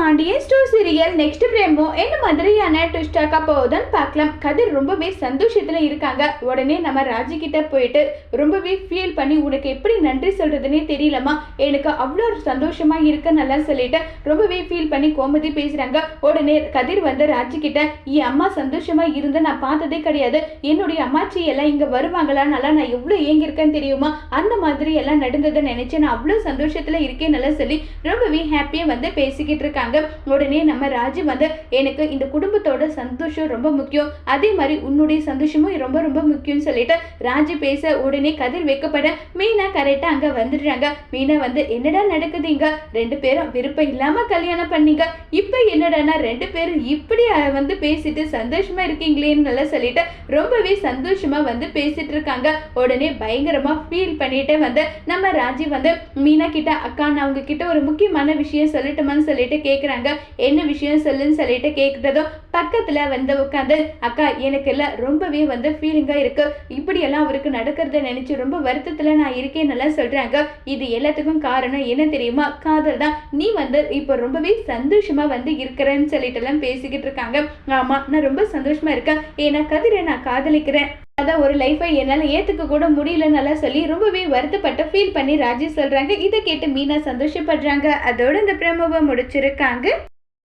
Pandian store serial next promo என்ன மாதிரியான ட்விஸ்டாக்கா போகுதுன்னு பார்க்கலாம். கதிர் ரொம்பவே சந்தோஷத்துல இருக்காங்க. உடனே நம்ம ராஜி கிட்ட போயிட்டு ரொம்பவே ஃபீல் பண்ணி உனக்கு எப்படி நன்றி சொல்றதுன்னே தெரியலமா, எனக்கு அவ்வளோ சந்தோஷமா இருக்க நல்லா சொல்லிட்டு ரொம்பவே ஃபீல் பண்ணி கோமதி பேசுறாங்க. உடனே கதிர் வந்து ராஜி கிட்ட என் அம்மா சந்தோஷமா இருந்த நான் பார்த்ததே கிடையாது, என்னுடைய அம்மாச்சி எல்லாம் இங்க வருவாங்களா, நல்லா நான் எவ்வளோ ஏங்கியிருக்கேன்னு தெரியுமா, அந்த மாதிரி எல்லாம் நடந்ததை நினைச்சு நான் அவ்வளோ சந்தோஷத்துல இருக்கேன் நல்லா சொல்லி ரொம்பவே ஹாப்பியா வந்து பேசிக்கிட்டு இருக்காங்க. உடனே நம்ம ராஜி வந்து எனக்கு இந்த குடும்பத்தோட சந்தோஷம் ரொம்ப முக்கியம், அதே மாதிரி உன்னுடைய சந்தோஷமும் ரொம்ப ரொம்ப முக்கியம்னு சொல்லிட்டு ராஜி பேச உடனே கதிர் வைக்கப்பட மீனா கரெக்டா அங்க வந்துடுறாங்க. மீனா வந்து என்னடா நடக்குதுங்க, ரெண்டு பேரும் விருப்பம் இல்லாம கல்யாணம் பண்ணீங்க, இப்ப என்னடானா ரெண்டு பேரும் இப்படி வந்து பேசிட்டு சந்தோஷமா இருக்கீங்களேன்னு நல்லா சொல்லிட்டு ரொம்பவே சந்தோஷமா வந்து பேசிட்டு இருக்காங்க. உடனே பயங்கரமா ஃபீல் பண்ணிட்டு வந்து நம்ம ராஜி வந்து மீனா கிட்ட அக்கா நான் அவங்க கிட்ட ஒரு முக்கியமான விஷயம் சொல்லட்டுமான்னு சொல்லிட்டு கேட்குறாங்க. என்ன விஷயம் சொல்லுன்னு சொல்லிட்டு கேட்குறதும் பக்கத்துல வந்து உட்காந்து அக்கா எனக்கு எல்லாம் ரொம்பவே வந்து ஃபீலிங்கா இருக்கு, இப்படியெல்லாம் அவருக்கு நடக்கிறத நினைச்சு ரொம்ப வருத்தத்துல நான் இருக்கேன் நல்லா சொல்றாங்க. இது எல்லாத்துக்கும் காரணம் என்ன தெரியுமா, காதல் தான், நீ வந்து இப்போ ரொம்பவே சந்தோஷமா வந்து இருக்கிறேன்னு சொல்லிட்டு எல்லாம் பேசிக்கிட்டு இருக்காங்க. ஆமா நான் ரொம்ப சந்தோஷமா இருக்கேன், ஏன்னா கதிரை நான் காதலிக்கிறேன், அதான் ஒரு லைஃபை என்னால் ஏற்றுக்க கூட முடியலன்னு சொல்லி ரொம்பவே வருத்தப்பட்டு ஃபீல் பண்ணி ராஜி சொல்கிறாங்க. இதை கேட்டு மீனா சந்தோஷப்படுறாங்க. அதோட இந்த பிரமோவை முடிச்சிருக்காங்க.